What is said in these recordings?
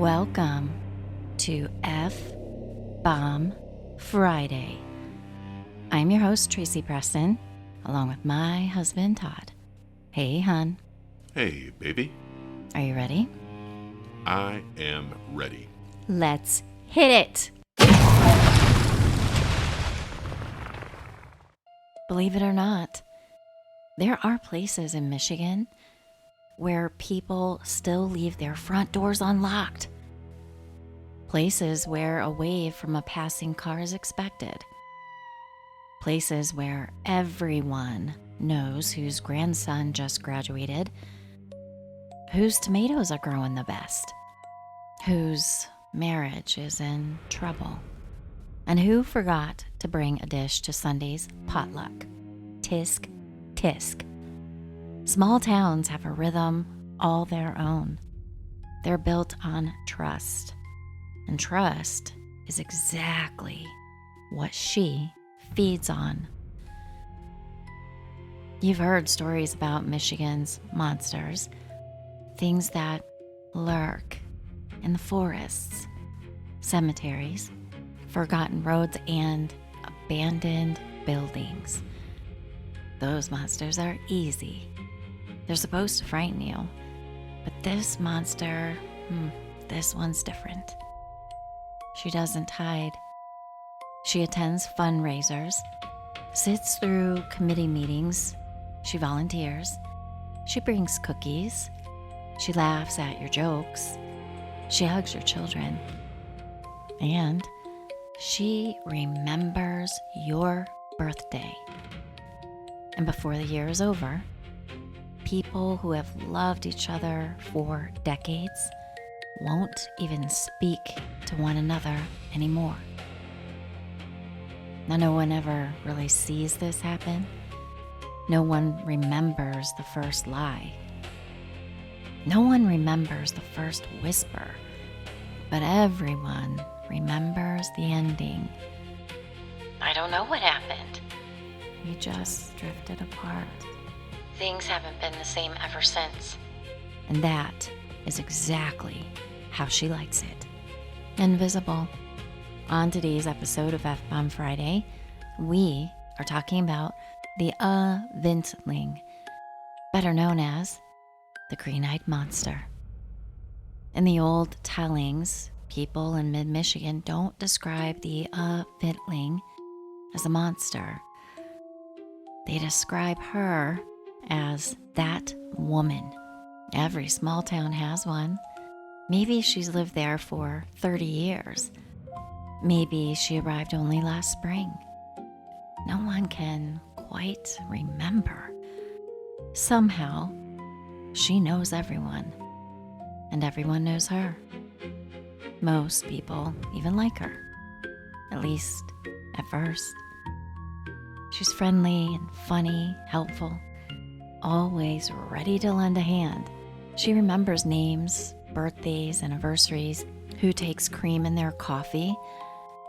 Welcome to F-Bomb Friday. I'm your host, Tracy Preston, along with my husband, Todd. Hey, hun. Hey, baby. Are you ready? I am ready. Let's hit it. Believe it or not, there are places in Michigan where people still leave their front doors unlocked. Places where a wave from a passing car is expected. Places where everyone knows whose grandson just graduated, whose tomatoes are growing the best, whose marriage is in trouble, and who forgot to bring a dish to Sunday's potluck. Tisk, tisk. Small towns have a rhythm all their own. They're built on trust, and trust is exactly what she feeds on. You've heard stories about Michigan's monsters, things that lurk in the forests, cemeteries, forgotten roads, and abandoned buildings. Those monsters are easy. They're supposed to frighten you. But this monster, this one's different. She doesn't hide. She attends fundraisers, sits through committee meetings. She volunteers. She brings cookies. She laughs at your jokes. She hugs your children. And she remembers your birthday. And before the year is over, people who have loved each other for decades won't even speak to one another anymore. Now, no one ever really sees this happen. No one remembers the first lie. No one remembers the first whisper, but everyone remembers the ending. I don't know what happened. We just drifted apart. Things haven't been the same ever since. And that is exactly how she likes it. Invisible. On today's episode of F-Bomb Friday, we are talking about the UH-vintling, better known as the green-eyed monster. In the old tellings, people in mid-Michigan don't describe the UH-vintling as a monster. They describe her as that woman. Every small town has one. Maybe she's lived there for 30 years. Maybe she arrived only last spring. No one can quite remember. Somehow, she knows everyone, and everyone knows her. Most people even like her, at least at first. She's friendly and funny, helpful, always ready to lend a hand. She remembers names, birthdays, anniversaries, who takes cream in their coffee,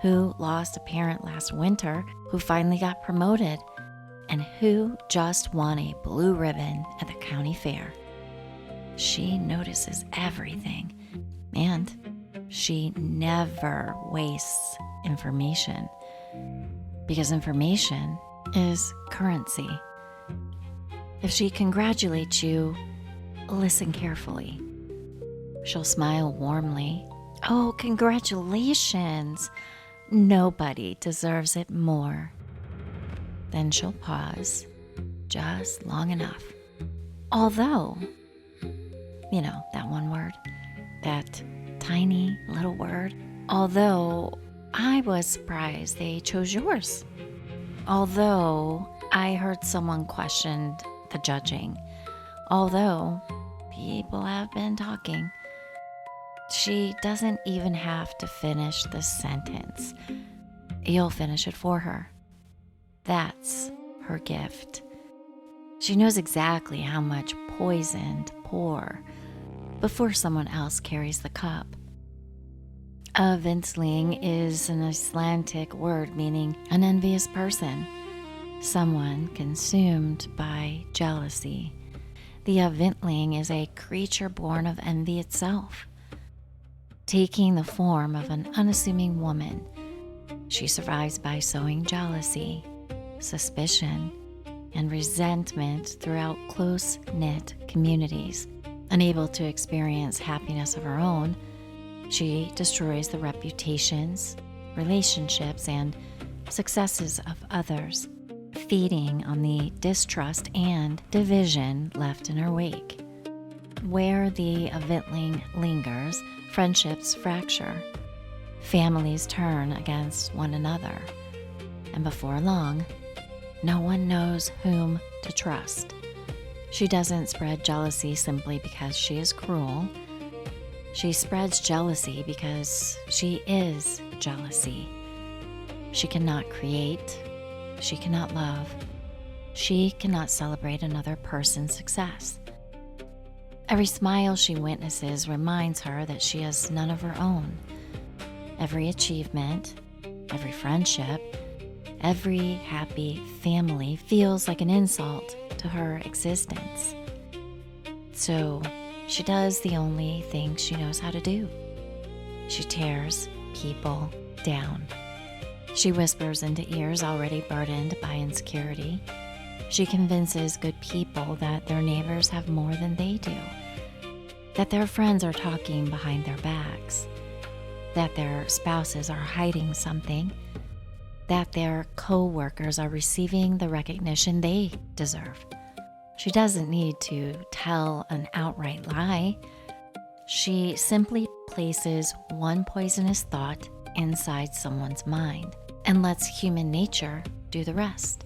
who lost a parent last winter, who finally got promoted, and who just won a blue ribbon at the county fair. She notices everything, and she never wastes information, because information is currency. If she congratulates you, listen carefully. She'll smile warmly. Oh, congratulations! Nobody deserves it more. Then she'll pause just long enough. Although, you know, that one word, that tiny little word. Although I was surprised they chose yours. Although I heard someone questioned the judging. Although people have been talking. She doesn't even have to finish the sentence. You'll finish it for her. That's her gift. She knows exactly how much poison to pour before someone else carries the cup. UH-vintling is an Icelandic word meaning an envious person, someone consumed by jealousy. The UH-vintling is a creature born of envy itself. taking the form of an unassuming woman. She survives by sowing jealousy, suspicion, and resentment throughout close-knit communities. Unable to experience happiness of her own, she destroys the reputations, relationships, and successes of others, feeding on the distrust and division left in her wake. Where the UH-vintling lingers, friendships fracture, families turn against one another, and before long, no one knows whom to trust. She doesn't spread jealousy simply because she is cruel. She spreads jealousy because she is jealousy. She cannot create. She cannot love. She cannot celebrate another person's success. Every smile she witnesses reminds her that she has none of her own. Every achievement, every friendship, every happy family feels like an insult to her existence. So she does the only thing she knows how to do. She tears people down. She whispers into ears already burdened by insecurity. She convinces good people that their neighbors have more than they do, that their friends are talking behind their backs, that their spouses are hiding something, that their co-workers are receiving the recognition they deserve. She doesn't need to tell an outright lie. She simply places one poisonous thought inside someone's mind and lets human nature do the rest.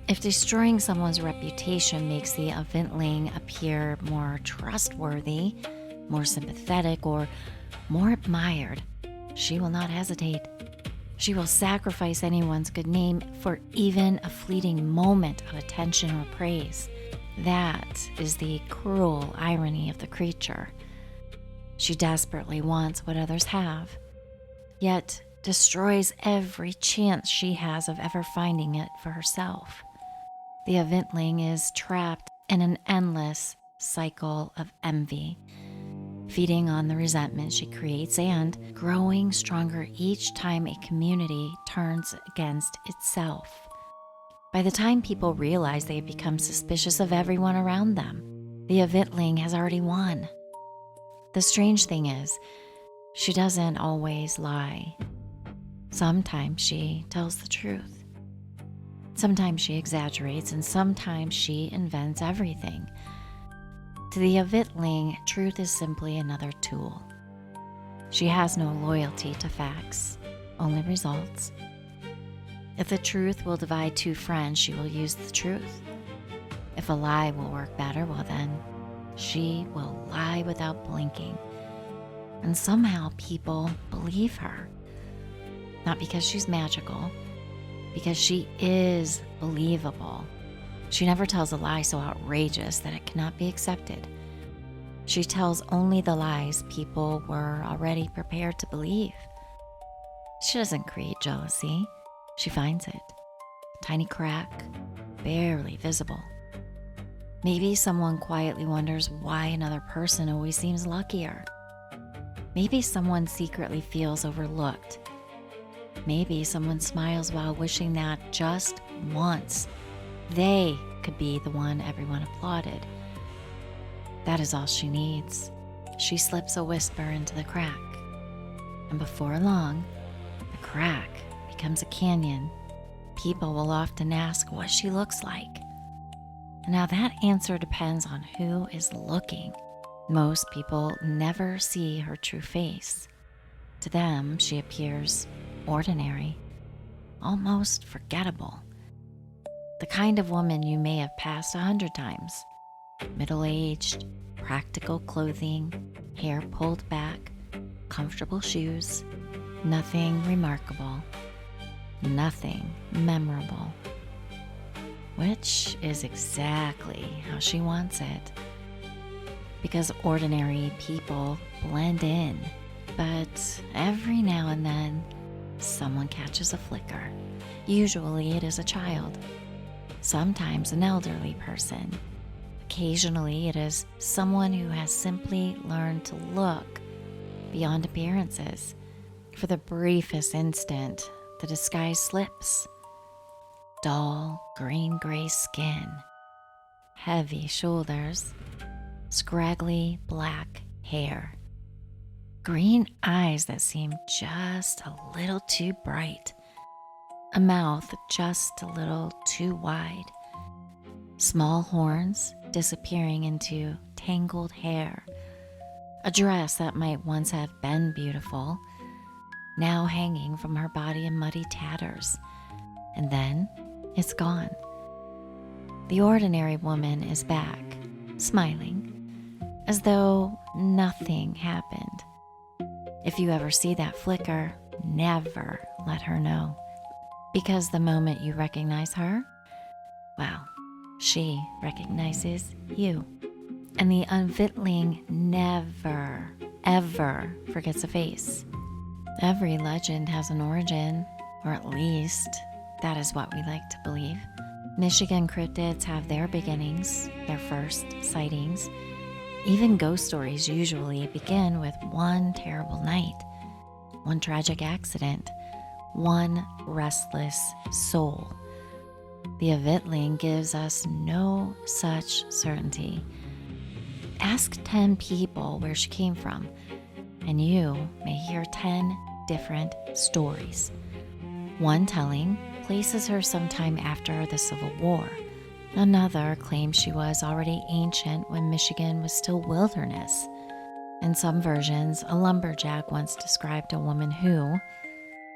If destroying someone's reputation makes the UH-vintling appear more trustworthy, more sympathetic, or more admired, she will not hesitate. She will sacrifice anyone's good name for even a fleeting moment of attention or praise. That is the cruel irony of the creature. She desperately wants what others have, yet destroys every chance she has of ever finding it for herself. The UH-vintling is trapped in an endless cycle of envy, feeding on the resentment she creates and growing stronger each time a community turns against itself. By the time people realize they have become suspicious of everyone around them, the UH-vintling has already won. The strange thing is, she doesn't always lie. Sometimes she tells the truth. Sometimes she exaggerates, and sometimes she invents everything. To the UH-vintling, truth is simply another tool. She has no loyalty to facts, only results. If the truth will divide two friends, she will use the truth. If a lie will work better, well then, she will lie without blinking. And somehow people believe her. Not because she's magical, because she is believable. She never tells a lie so outrageous that it cannot be accepted. She tells only the lies people were already prepared to believe. She doesn't create jealousy. She finds it. A tiny crack, barely visible. Maybe someone quietly wonders why another person always seems luckier. Maybe someone secretly feels overlooked. Maybe someone smiles while wishing that just once they could be the one everyone applauded. That is all she needs. She slips a whisper into the crack, and before long, the crack becomes a canyon. People will often ask what she looks like. Now that answer depends on who is looking. Most people never see her true face. To them, she appears ordinary, almost forgettable. The kind of woman you may have passed 100 times. Middle-aged, practical clothing, hair pulled back, comfortable shoes, nothing remarkable, nothing memorable. Which is exactly how she wants it. Because ordinary people blend in, but every now and then, someone catches a flicker. Usually it is a child, sometimes an elderly person. Occasionally it is someone who has simply learned to look beyond appearances. For the briefest instant, the disguise slips. Dull, green-gray skin, heavy shoulders, scraggly black hair, green eyes that seem just a little too bright, a mouth just a little too wide, small horns disappearing into tangled hair, a dress that might once have been beautiful, now hanging from her body in muddy tatters, and then it's gone. The ordinary woman is back, smiling, as though nothing happened. If you ever see that flicker, never let her know, because the moment you recognize her, well, she recognizes you. And the UH-vintling never, ever forgets a face. Every legend has an origin, or at least that is what we like to believe. Michigan cryptids have their beginnings, their first sightings. Even ghost stories usually begin with one terrible night, one tragic accident, one restless soul. The UH-vintling gives us no such certainty. Ask 10 people where she came from, and you may hear 10 different stories. One telling places her sometime after the Civil War. Another claims she was already ancient when Michigan was still wilderness. In some versions, a lumberjack once described a woman who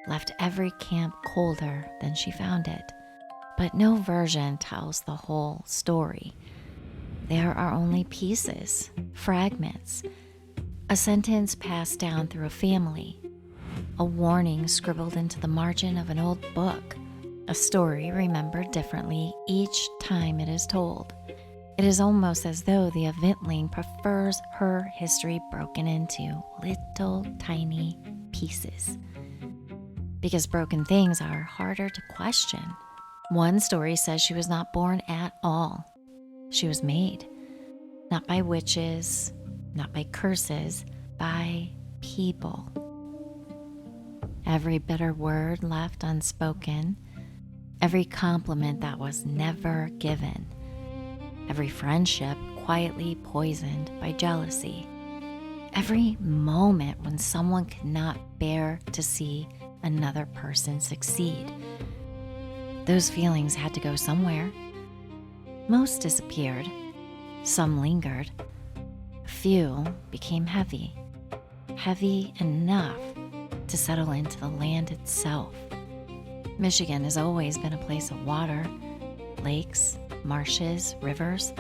left every camp colder than she found it. But no version tells the whole story. There are only pieces, fragments, a sentence passed down through a family, a warning scribbled into the margin of an old book, a story remembered differently each time it is told. It is almost as though the UH-vintling prefers her history broken into little tiny pieces, because broken things are harder to question. One story says she was not born at all. She was made, not by witches, not by curses, by people. Every bitter word left unspoken, every compliment that was never given, every friendship quietly poisoned by jealousy, every moment when someone could not bear to see another person succeed. Those feelings had to go somewhere. Most disappeared, some lingered, a few became heavy enough to settle into the land itself. Michigan has always been a place of water, lakes, marshes, rivers,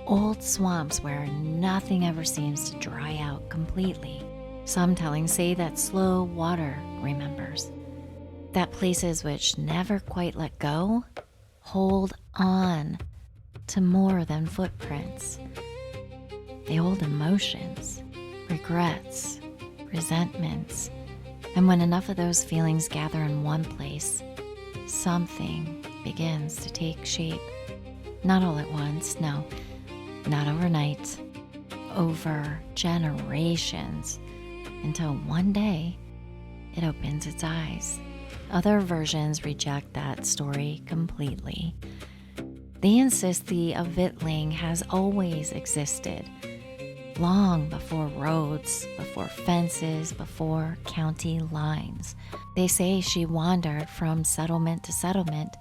old swamps where nothing ever seems to dry out completely. Some tellings say that slow water remembers, that places which never quite let go hold on to more than footprints. They hold emotions, regrets, resentments, and when enough of those feelings gather in one place, something begins to take shape. Not all at once, no, not overnight, over generations, until one day it opens its eyes. Other versions reject that story completely. They insist the UH-vintling has always existed, long before roads, before fences, before county lines. They say she wandered from settlement to settlement,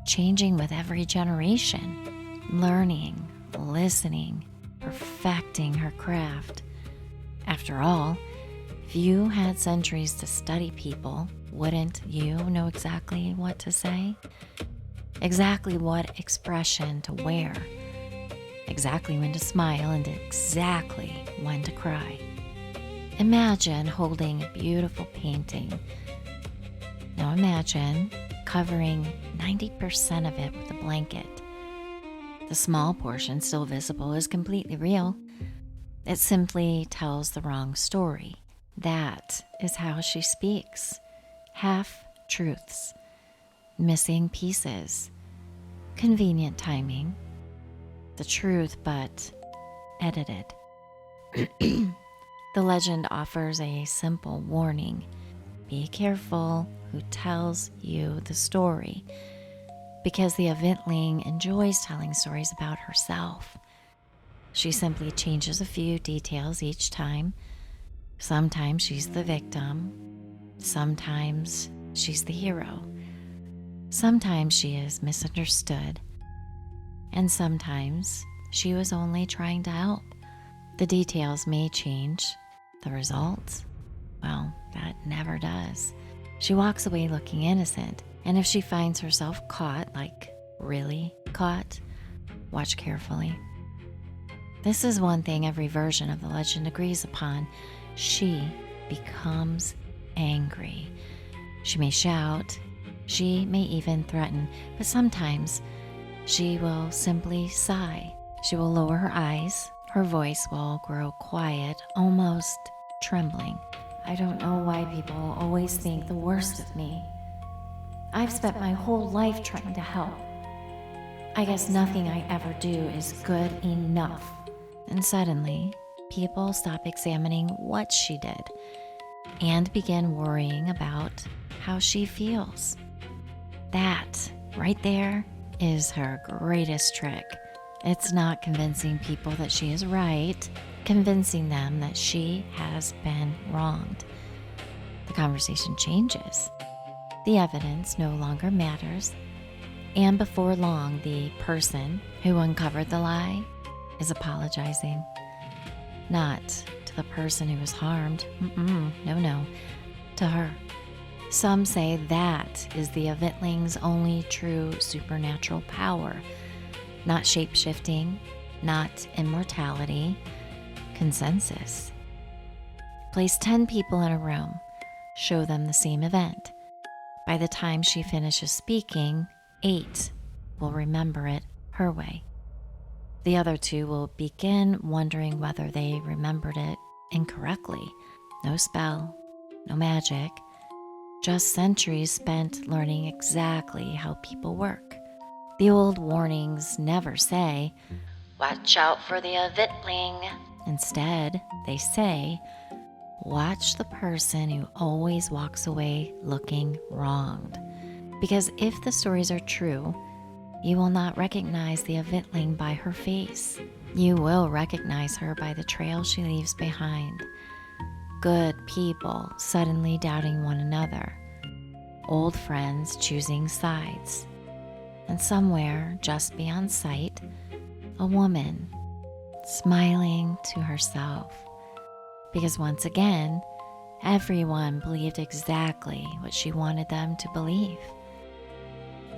changing with every generation, learning, listening, perfecting her craft. After all, if you had centuries to study people, wouldn't you know exactly what to say? Exactly what expression to wear? Exactly when to smile and exactly when to cry? Imagine holding a beautiful painting. Now imagine covering 90% of it with a blanket. The small portion still visible is completely real. It simply tells the wrong story. That is how she speaks. Half-truths, missing pieces, convenient timing, the truth but edited. The The legend offers a simple warning. Be careful who tells you the story, because the UH-vintling enjoys telling stories about herself. She simply changes a few details each time. Sometimes she's the victim. Sometimes she's the hero. Sometimes she is misunderstood. And sometimes she was only trying to help. The details may change. The results, well, that never does. She walks away looking innocent, and if she finds herself caught, like really caught, watch carefully. This is one thing every version of the legend agrees upon. She becomes angry. She may shout, she may even threaten, but sometimes she will simply sigh. She will lower her eyes. Her voice will grow quiet, almost trembling. I don't know why people always think the worst of me. I've spent my whole life trying to help. I guess nothing I ever do is good enough. And suddenly, people stop examining what she did and begin worrying about how she feels. That, right there, is her greatest trick. It's not convincing people that she is right, convincing them that she has been wronged. The conversation changes. The evidence no longer matters, and before long, the person who uncovered the lie is apologizing. Not to the person who was harmed. No, to her. Some say that is the UH-vintling's only true supernatural power. Not shape-shifting, not immortality, consensus. Place 10 people in a room, show them the same event. By the time she finishes speaking, 8 will remember it her way. The other 2 will begin wondering whether they remembered it incorrectly. No spell, no magic, just centuries spent learning exactly how people work. The old warnings never say, "Watch out for the UH-vintling." Instead, they say, "Watch the person who always walks away looking wronged." Because if the stories are true, you will not recognize the UH-vintling by her face. You will recognize her by the trail she leaves behind. Good people suddenly doubting one another. Old friends choosing sides. And somewhere just beyond sight, a woman smiling to herself. Because once again, everyone believed exactly what she wanted them to believe.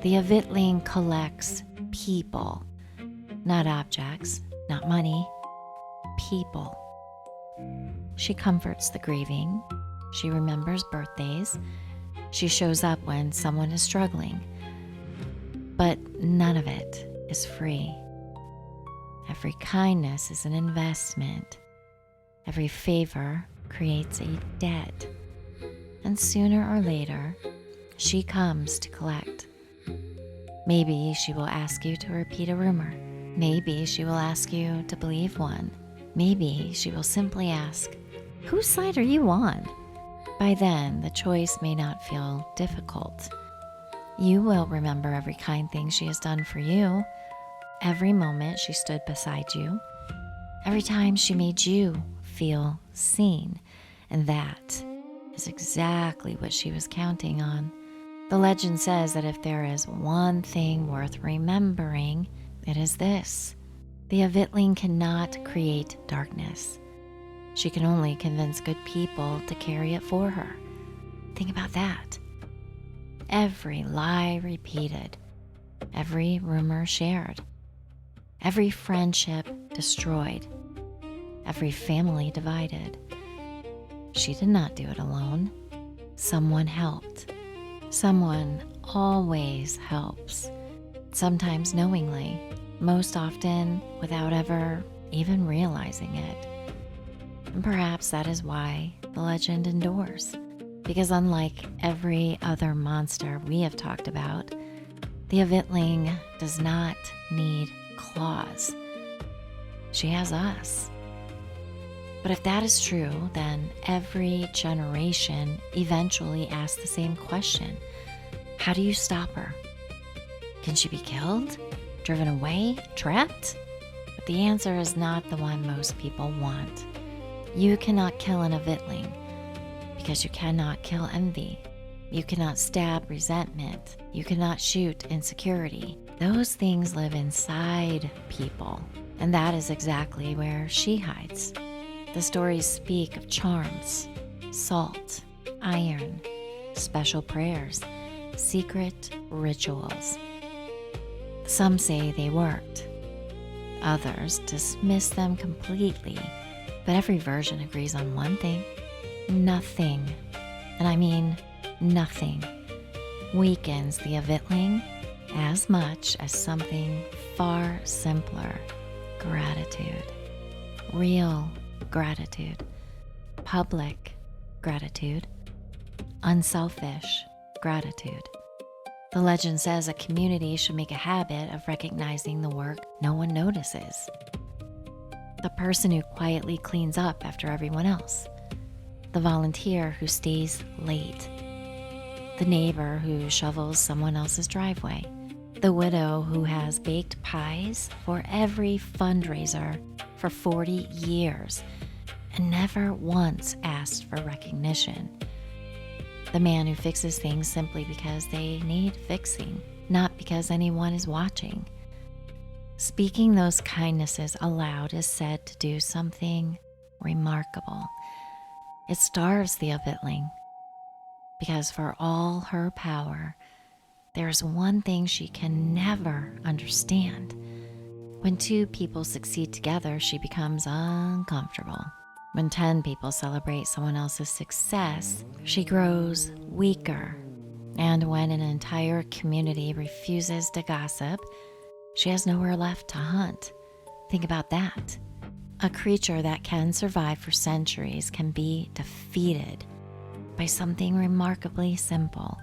The UH-vintling collects people, not objects, not money, people. She comforts the grieving. She remembers birthdays. She shows up when someone is struggling. But none of it is free. Every kindness is an investment. Every favor creates a debt. And sooner or later, she comes to collect. Maybe she will ask you to repeat a rumor. Maybe she will ask you to believe one. Maybe she will simply ask, "Whose side are you on?" By then, the choice may not feel difficult. You will remember every kind thing she has done for you, every moment she stood beside you, every time she made you feel seen, and that is exactly what she was counting on. The legend says that if there is one thing worth remembering, it is this. The UH-vintling cannot create darkness. She can only convince good people to carry it for her. Think about that. Every lie repeated, every rumor shared, every friendship destroyed, every family divided. She did not do it alone. Someone helped. Someone always helps. Sometimes knowingly, most often without ever even realizing it. And perhaps that is why the legend endures. Because unlike every other monster we have talked about, the UH-vintling does not need claws. She has us. But if that is true, then every generation eventually asks the same question. How do you stop her? Can she be killed? Driven away? Trapped? But the answer is not the one most people want. You cannot kill an Ofundling because you cannot kill envy. You cannot stab resentment. You cannot shoot insecurity. Those things live inside people, and that is exactly where she hides. The stories speak of charms, salt, iron, special prayers, secret rituals. Some say they worked. Others dismiss them completely. But every version agrees on one thing. Nothing, and I mean nothing, weakens the Ofundling as much as something far simpler: gratitude. Real gratitude, public gratitude, unselfish gratitude. The legend says a community should make a habit of recognizing the work no one notices. The person who quietly cleans up after everyone else. The volunteer who stays late. The neighbor who shovels someone else's driveway. The widow who has baked pies for every fundraiser for 40 years and never once asked for recognition. The man who fixes things simply because they need fixing, not because anyone is watching. Speaking those kindnesses aloud is said to do something remarkable. It starves the Ofundling, because for all her power, there's one thing she can never understand. When 2 people succeed together, she becomes uncomfortable. When 10 people celebrate someone else's success, she grows weaker. And when an entire community refuses to gossip, she has nowhere left to hunt. Think about that. A creature that can survive for centuries can be defeated by something remarkably simple: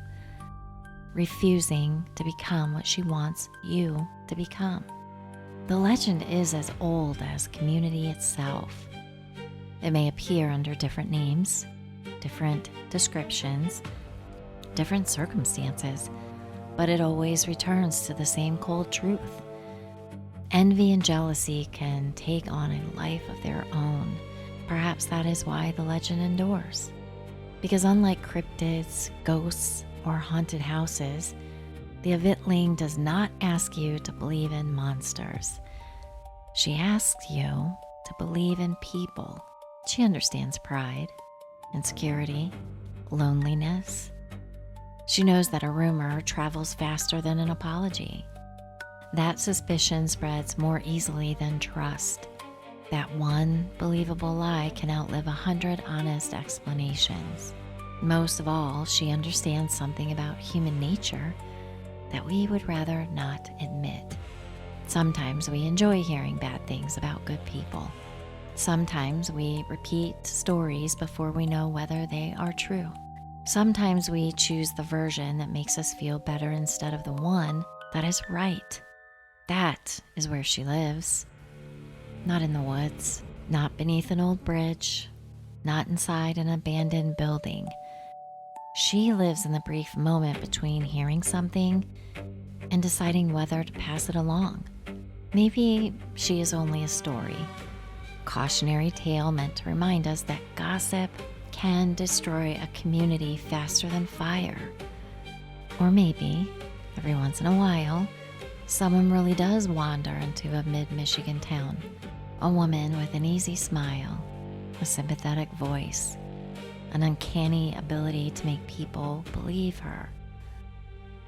refusing to become what she wants you to become. The legend is as old as community itself. It may appear under different names, different descriptions, different circumstances, but it always returns to the same cold truth. Envy and jealousy can take on a life of their own. Perhaps that is why the legend endures. Because unlike cryptids, ghosts, or haunted houses, the Ofundling does not ask you to believe in monsters. She asks you to believe in people. She understands pride, insecurity, loneliness. She knows that a rumor travels faster than an apology. That suspicion spreads more easily than trust. That one believable lie can outlive 100 honest explanations. Most of all, she understands something about human nature that we would rather not admit. Sometimes we enjoy hearing bad things about good people. Sometimes we repeat stories before we know whether they are true. Sometimes we choose the version that makes us feel better instead of the one that is right. That is where she lives. Not in the woods, not beneath an old bridge, not inside an abandoned building. She lives in the brief moment between hearing something and deciding whether to pass it along. Maybe she is only a story, cautionary tale meant to remind us that gossip can destroy a community faster than fire. Or maybe, every once in a while, someone really does wander into a mid-Michigan town. A woman with an easy smile, a sympathetic voice, an uncanny ability to make people believe her.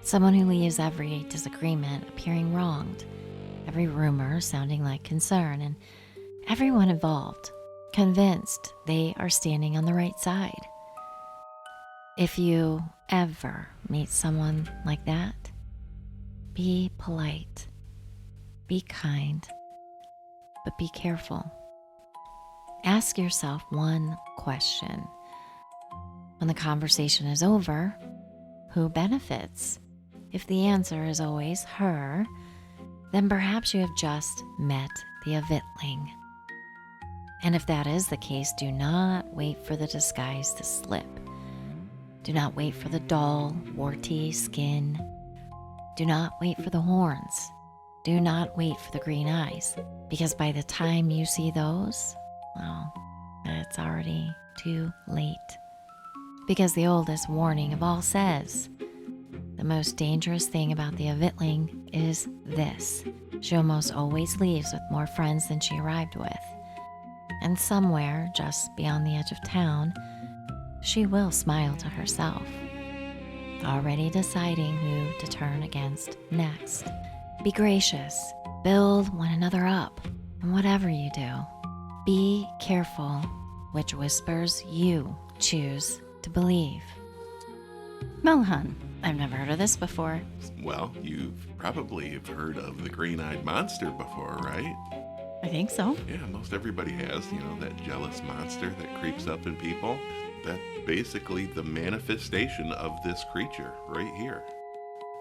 Someone who leaves every disagreement appearing wronged, every rumor sounding like concern, and everyone involved convinced they are standing on the right side. If you ever meet someone like that, be polite, be kind, but be careful. Ask yourself one question. When the conversation is over, who benefits? If the answer is always her, then perhaps you have just met the Ofundling. And if that is the case, do not wait for the disguise to slip. Do not wait for the dull, warty skin. Do not wait for the horns. Do not wait for the green eyes, because by the time you see those, well, it's already too late. Because the oldest warning of all says, the most dangerous thing about the UH-vintling is this. She almost always leaves with more friends than she arrived with. And somewhere, just beyond the edge of town, she will smile to herself, already deciding who to turn against next. Be gracious, build one another up, and whatever you do, be careful which whispers you choose to believe. Melhan, I've never heard of this before. Well, you've probably heard of the green-eyed monster before, right? I think so. Yeah, most everybody has, that jealous monster that creeps up in people. That's basically the manifestation of this creature right here.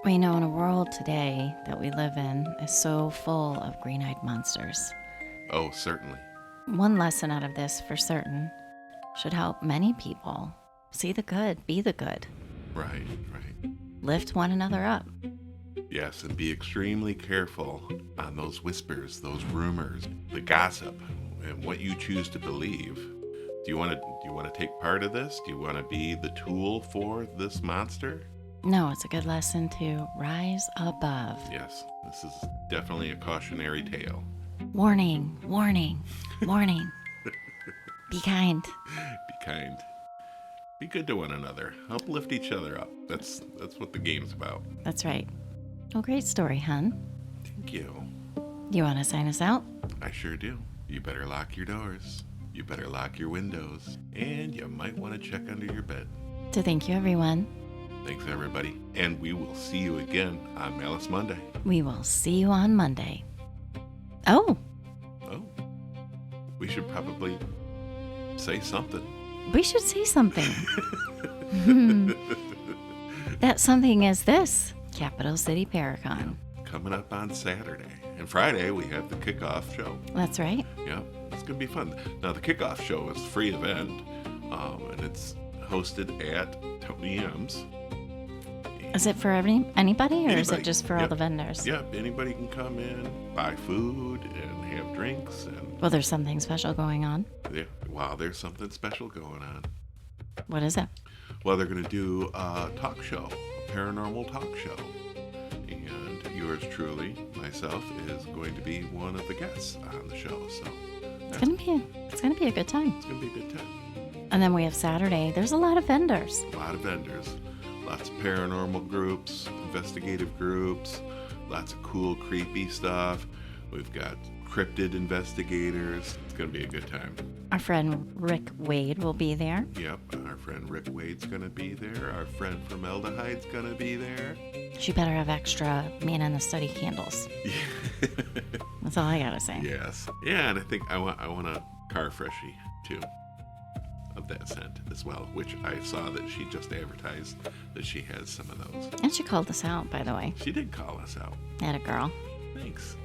We know in a world today that we live in is so full of green-eyed monsters. Oh, certainly. One lesson out of this for certain should help many people see the good, be the good. Right. Lift one another up. Yes, and be extremely careful on those whispers, those rumors, the gossip, and what you choose to believe. Do you want to take part of this? Do you want to be the tool for this monster? No, it's a good lesson to rise above. Yes, this is definitely a cautionary tale. Warning, warning, warning. Be kind. Be kind. Be good to one another. Help lift each other up. That's what the game's about. That's right. Well, great story, hun. Thank you. You want to sign us out? I sure do. You better lock your doors. You better lock your windows. And you might want to check under your bed. So thank you, everyone. Thanks, everybody. And we will see you again on Malice Monday. We will see you on Monday. Oh, We should probably say something. we should say something. That something is this. Capital City Paracon. Coming up on Saturday. And Friday, we have the kickoff show. That's right. Yeah, it's going to be fun. Now, the kickoff show is a free event, and it's hosted at Tony M's. Is it for anybody, or is Anybody. it just for all Yep. the vendors? Yeah, anybody can come in, buy food, and have drinks. And Well, there's something special going on. wow, there's something special going on. What is it? Well, they're going to do a talk show, a paranormal talk show. And yours truly, myself, is going to be one of the guests on the show. So It's gonna be a good time. it's going to be a good time. And then we have Saturday. There's a lot of vendors. A lot of vendors, lots of paranormal groups, investigative groups, lots of cool, creepy stuff. We've got cryptid investigators. It's going to be a good time. Our friend Rick Wade will be there. Yep, our friend Rick Wade's going to be there. Our friend Formaldehyde's going to be there. She better have extra man in the study candles. That's all I gotta say. Yes. Yeah, and I think I want a car freshie too, of that scent as well, which I saw that she just advertised that she has some of those. And she called us out, by the way. She did call us out. Atta girl. Thanks.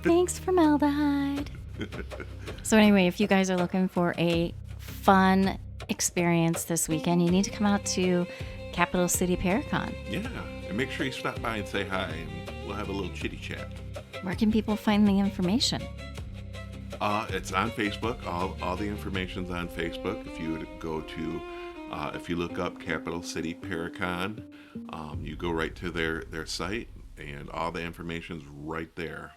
Thanks, formaldehyde. So anyway, if you guys are looking for a fun experience this weekend, you need to come out to Capital City Paracon. Yeah, and make sure you stop by and say hi, and we'll have a little chitty chat. Where can people find the information? It's on Facebook. All the information's on Facebook. If you would go to, if you look up Capital City Paracon, you go right to their site, and all the information's right there.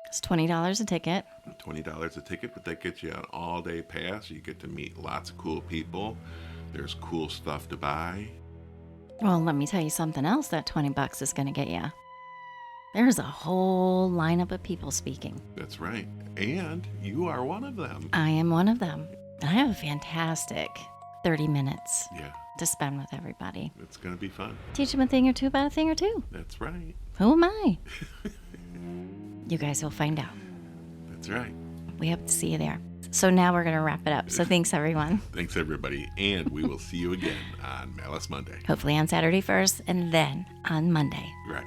It's $20 a ticket. $20 a ticket, but that gets you an all-day pass. You get to meet lots of cool people. There's cool stuff to buy. Well, let me tell you something else that $20 is going to get you. There's a whole lineup of people speaking. That's right. And you are one of them. I am one of them. I have a fantastic 30 minutes Yeah, to spend with everybody. it's going to be fun. Teach them a thing or two about a thing or two. That's right. Who am I? You guys will find out. That's right. We hope to see you there. So now we're going to wrap it up. So thanks, everyone. Thanks, everybody. And we will see you again on Malice Monday. Hopefully on Saturday first and then on Monday. Right.